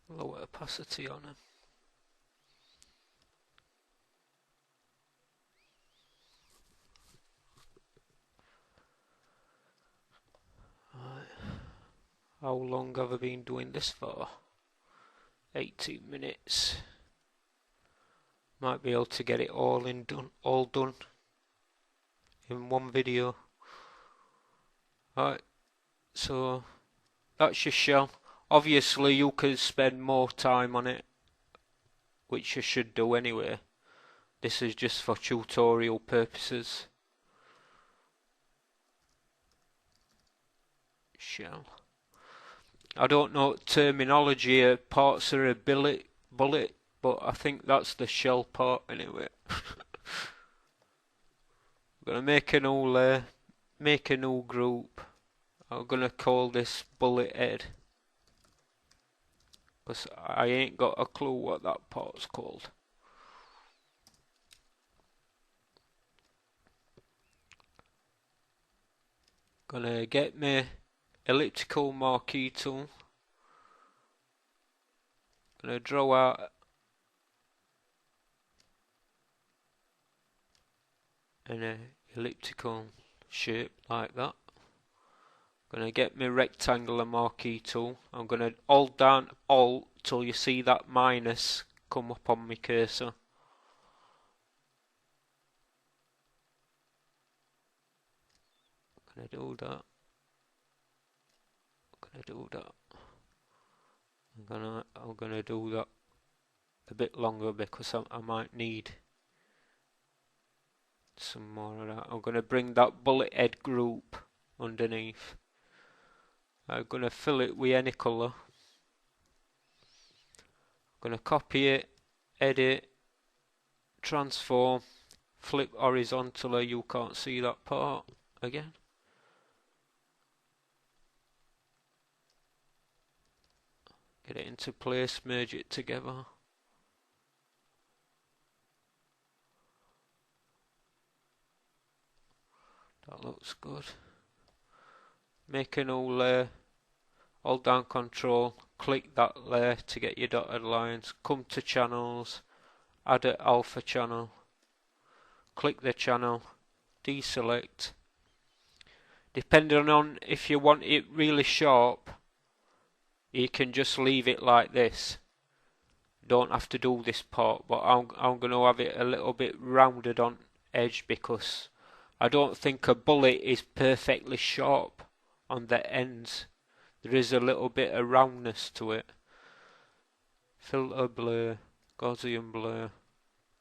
lower opacity on them. Right. How long have I been doing this for? 18 minutes. Might be able to get it all done in one video. Right, so that's your shell. Obviously you can spend more time on it, which you should do anyway. This is just for tutorial purposes. Shell. I don't know terminology, parts are a bullet, but I think that's the shell part anyway. I'm gonna make a new layer, make a new group. I'm gonna call this bullet head, because I ain't got a clue what that part's called. Gonna get my elliptical marquee tool. Gonna draw out an elliptical shape like that. Gonna get my rectangular marquee tool. I'm gonna hold down Alt till you see that minus come up on my cursor. Gonna do that. Gonna do that. I'm gonna do that a bit longer because I might need some more of that. I'm gonna bring that bullet head group underneath. I'm gonna fill it with any colour. I'm gonna copy it, edit, transform, flip horizontally. You can't see that part again. Get it into place, merge it together. That looks good. Make a new layer, hold down Control, click that layer to get your dotted lines, come to channels, add an alpha channel, click the channel, deselect. Depending on if you want it really sharp, you can just leave it like this. Don't have to do this part, but I'm going to have it a little bit rounded on edge because I don't think a bullet is perfectly sharp on the ends. There is a little bit of roundness to it. Filter blur, Gaussian blur,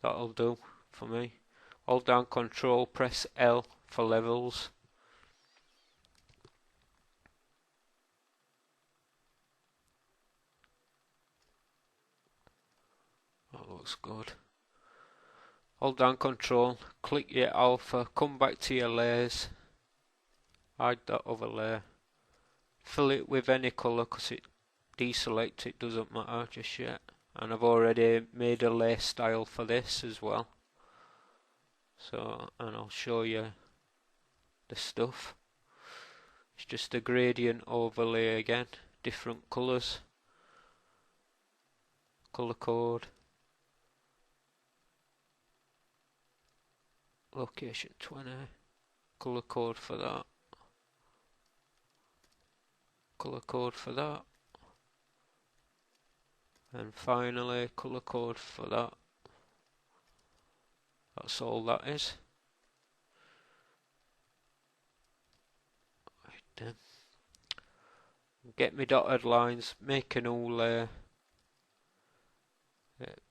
that'll do for me. Hold down Control, press L for levels. That looks good. Hold down Control, click your alpha, come back to your layers, hide that other layer, fill it with any colour because it deselect, it doesn't matter just yet. And I've already made a layer style for this as well. So, and I'll show you the stuff. It's just a gradient overlay again, different colours, colour code, location 20, colour code for that, colour code for that, and finally colour code for that. That's all that is. Right then. Get me dotted lines, make a new layer,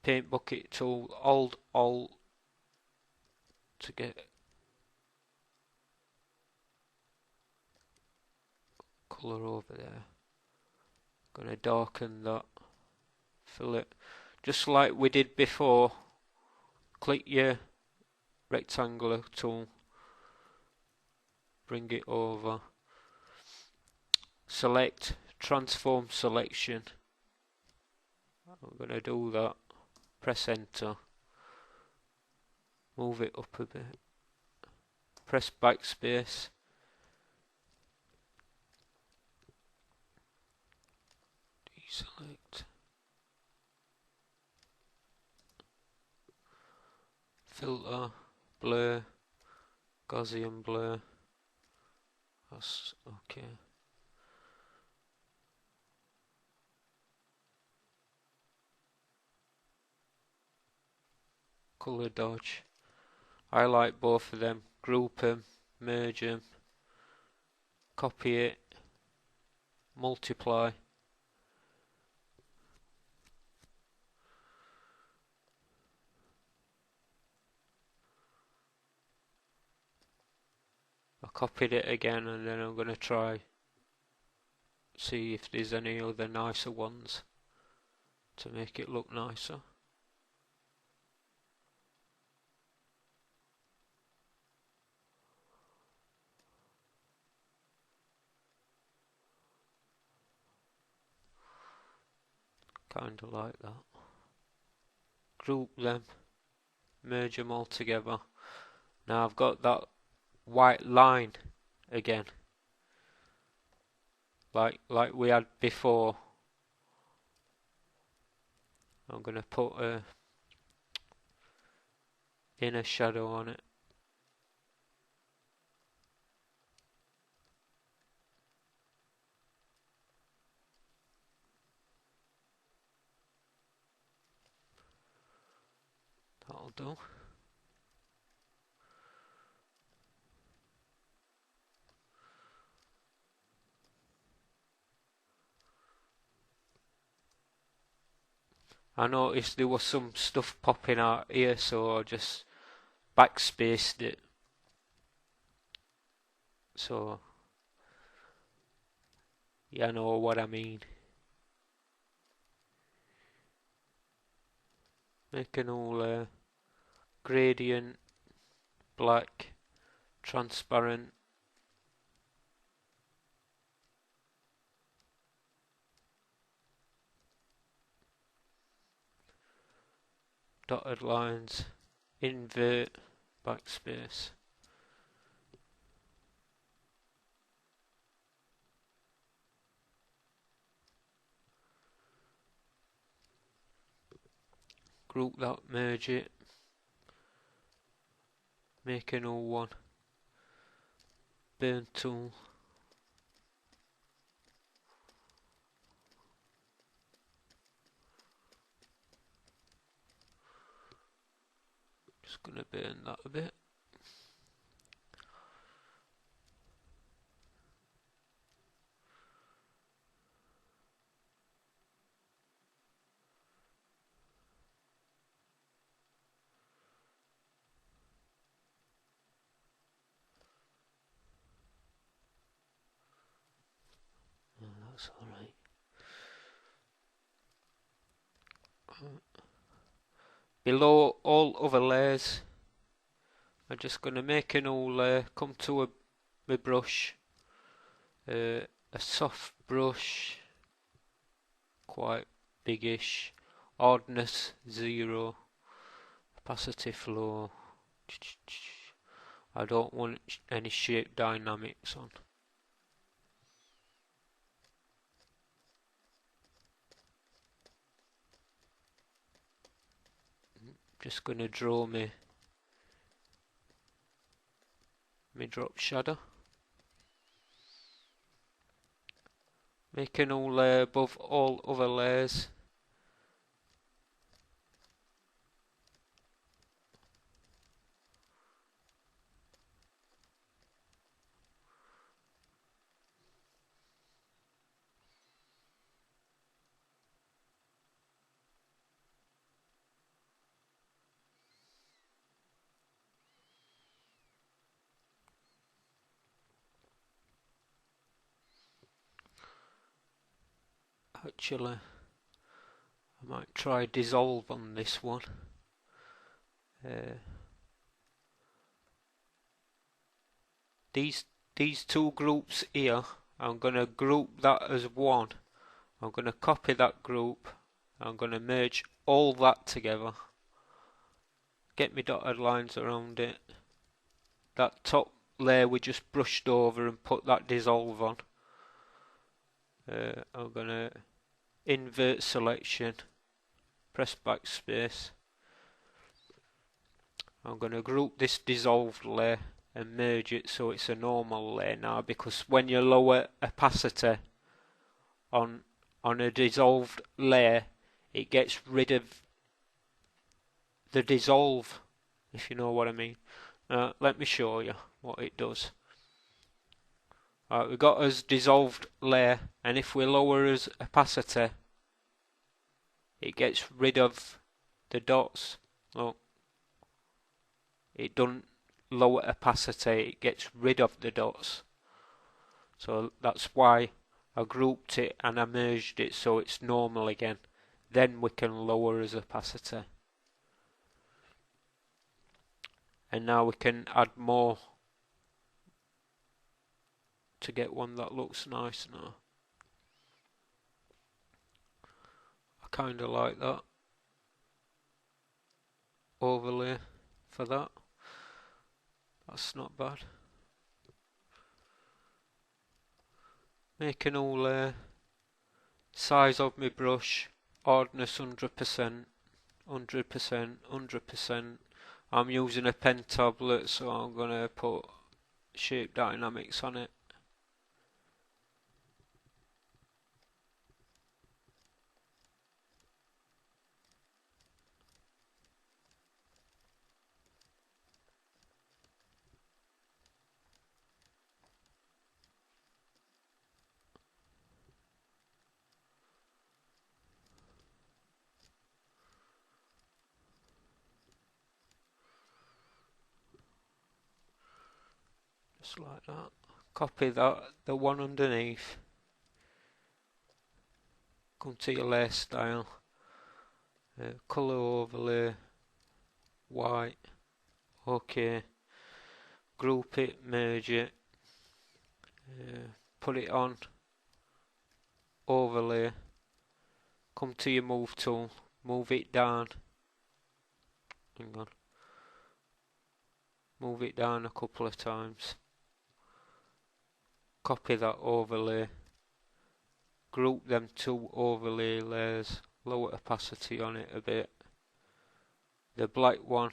paint bucket tool, hold Alt to get colour over there. Gonna darken that, fill it, just like we did before. Click your rectangular tool, bring it over, select transform selection. I'm gonna do that, press enter, move it up a bit, press backspace, deselect, filter, blur, Gaussian blur. That's okay. Color dodge. I like both of them. Group them, merge them, copy it, multiply. I copied it again, and then I'm going to try see if there's any other nicer ones to make it look nicer. Kinda like that. Group them, merge them all together. Now I've got that white line again, like we had before. I'm gonna put a inner shadow on it. That'll do. I noticed there was some stuff popping out here, so I just backspaced it. So, you know what I mean. Make an all gradient, black, transparent. Dotted lines, invert, backspace. Group that, merge it, make a new one, burn tool, just gonna burn that a bit. That's alright. Below all other layers, I'm just going to make a new layer, come to my brush, a soft brush, quite biggish, hardness 0, opacity flow. I don't want any shape dynamics on. Just going to draw my drop shadow. Make a new layer above all other layers. Actually, I might try dissolve on this one. These two groups here, I'm going to group that as one. I'm going to copy that group. I'm going to merge all that together. Get my dotted lines around it. That top layer we just brushed over and put that dissolve on. I'm going to invert selection, press backspace. I'm going to group this dissolved layer and merge it so it's a normal layer now, because when you lower opacity on a dissolved layer, it gets rid of the dissolve, if you know what I mean. Let me show you what it does. We've got us dissolved layer, and if we lower us opacity, it gets rid of the dots. Look, it doesn't lower opacity, it gets rid of the dots. So that's why I grouped it and I merged it so it's normal again. Then we can lower its opacity. And now we can add more to get one that looks nice now. I kinda like that overlay for that. That's not bad. Make a new layer. Size of my brush, hardness 100%, 100%, 100%. I'm using a pen tablet, so I'm gonna put shape dynamics on it. Just like that. Copy that, the one underneath. Come to your layer style. Colour overlay. White. Okay. Group it, merge it. Put it on. Overlay. Come to your move tool. Move it down. Hang on. Move it down a couple of times. Copy that overlay. Group them two overlay layers. Lower opacity on it a bit. The black one,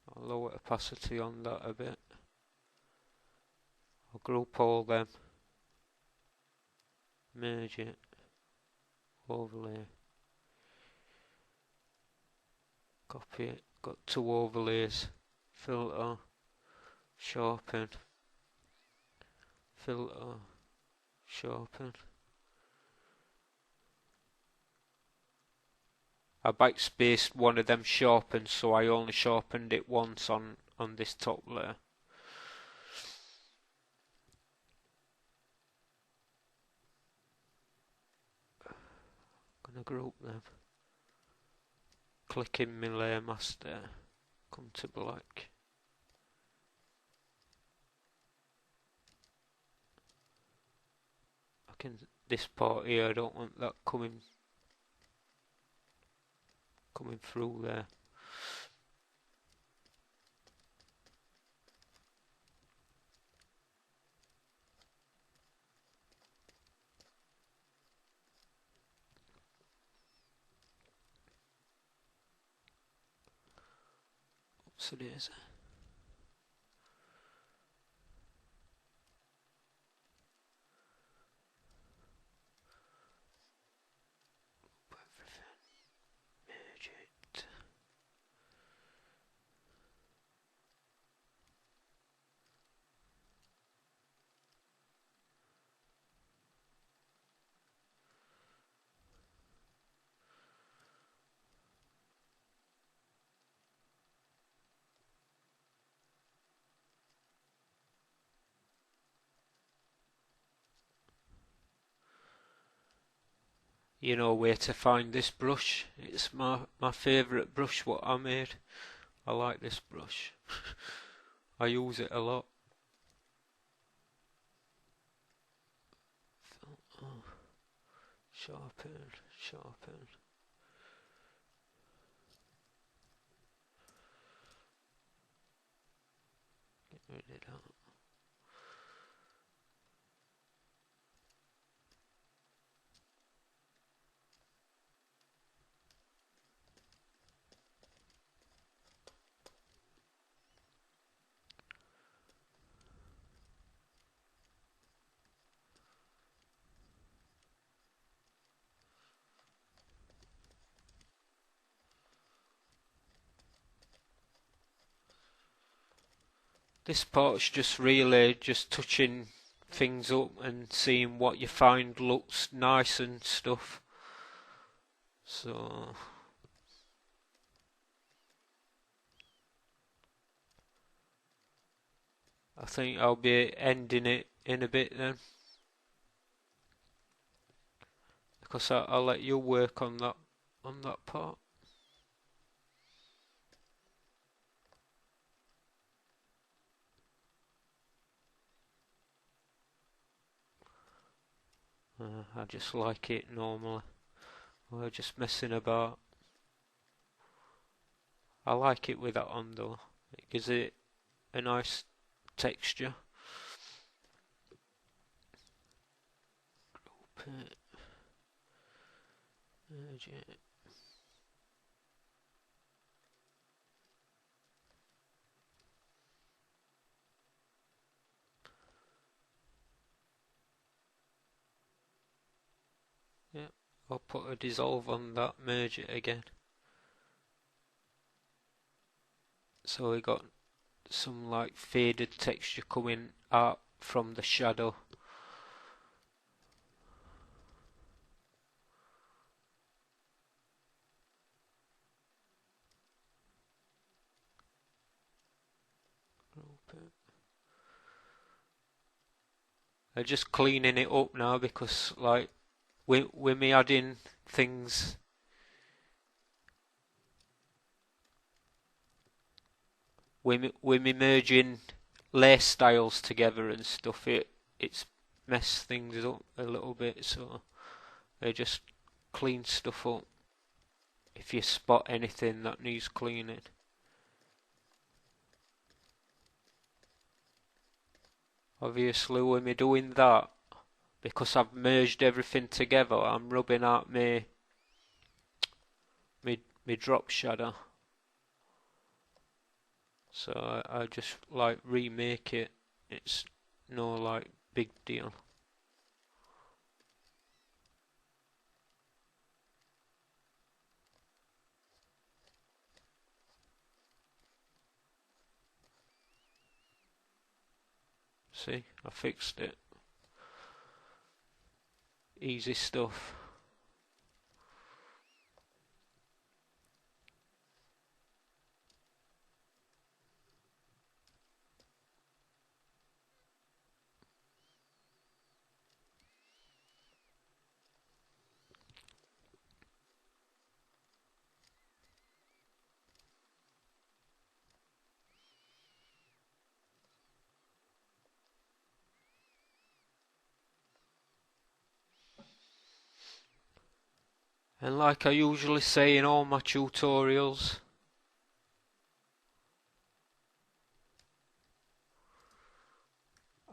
I'll lower opacity on that a bit. I'll group all them. Merge it. Overlay. Copy it. Got two overlays. Filter. Sharpen. Filter. Sharpen. I backspaced one of them sharpened, so I only sharpened it once on this top layer. I'm gonna group them. Click in my layer master. Come to black. This part here, I don't want that coming through there. Oops, it is. Merge it. You know where to find this brush. It's my favourite brush what I made. I like this brush. I use it a lot. Oh. Sharpen, sharpen. Get rid of that. This part's just really just touching things up and seeing what you find looks nice and stuff. So I think I'll be ending it in a bit then, because I'll let you work on that part. I just like it normally. We're just messing about. I like it with that on though. It gives it a nice texture. Yeah, I'll put a dissolve on that, merge it again. So we got some like faded texture coming out from the shadow. I'm just cleaning it up now because like with me adding things, with me merging lace styles together and stuff, it's messed things up a little bit, so I just clean stuff up if you spot anything that needs cleaning. Obviously when we're doing that, because I've merged everything together, I'm rubbing out my drop shadow. So I just like remake it. It's no like big deal. See, I fixed it. Easy stuff. And like I usually say in all my tutorials,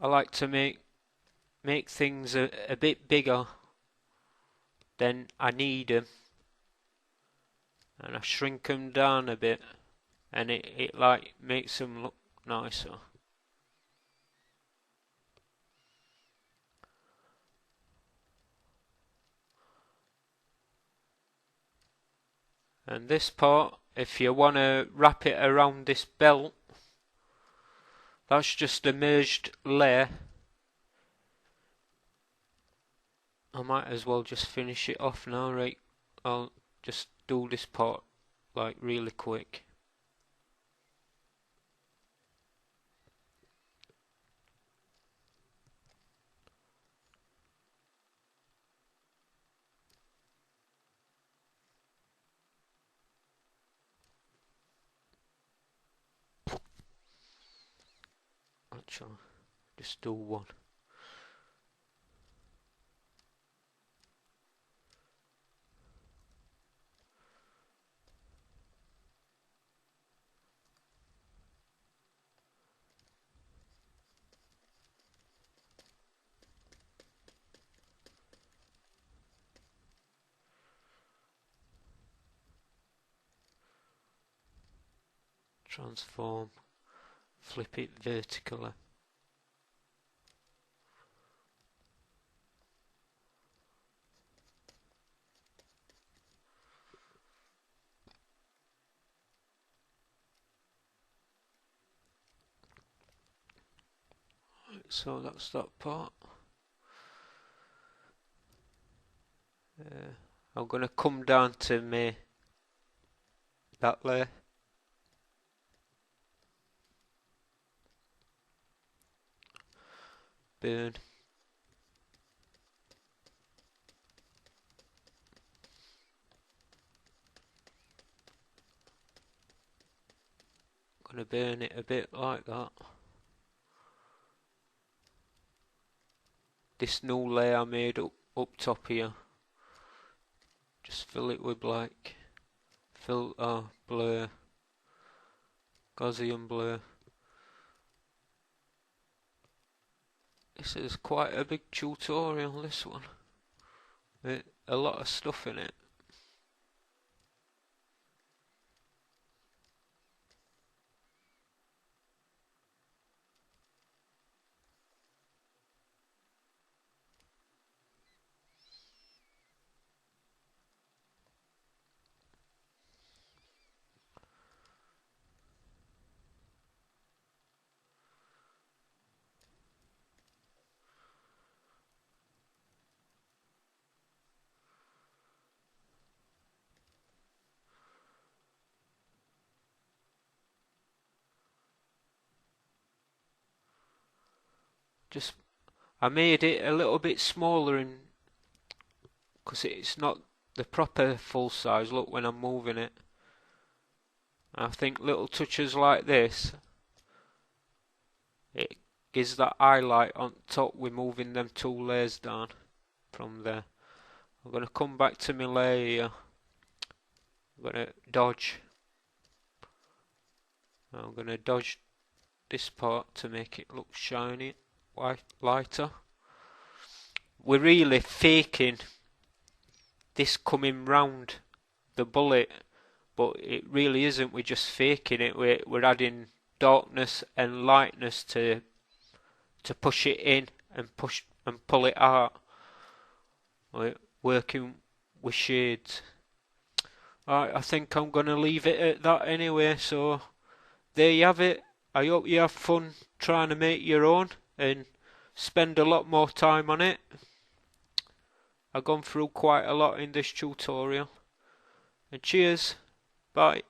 I like to make things a bit bigger than I need them, and I shrink them down a bit, and it like makes them look nicer. And this part, if you want to wrap it around this belt, that's just a merged layer. I might as well just finish it off now, right? I'll just do this part like really quick. Actually, just do one. Transform, flip it vertically. so that's that part. I'm gonna come down to me that layer. Burn. Gonna burn it a bit like that. This new layer I made up top here, just fill it with black, filter, blur, Gaussian blur. This is quite a big tutorial, this one, with a lot of stuff in it. I made it a little bit smaller because it's not the proper full size. Look, when I'm moving it, I think little touches like this, it gives that highlight on top. We're moving them 2 layers down from there. I'm going to come back to my layer here. I'm going to dodge. I'm going to dodge this part to make it look shiny, lighter. We're really faking this coming round the bullet, but it really isn't. We're just faking it. We're adding darkness and lightness to push it in and push and pull it out. We're working with shades. Alright, I think I'm gonna leave it at that anyway. So there you have it. I hope you have fun trying to make your own and spend a lot more time on it. I've gone through quite a lot in this tutorial. And cheers. Bye.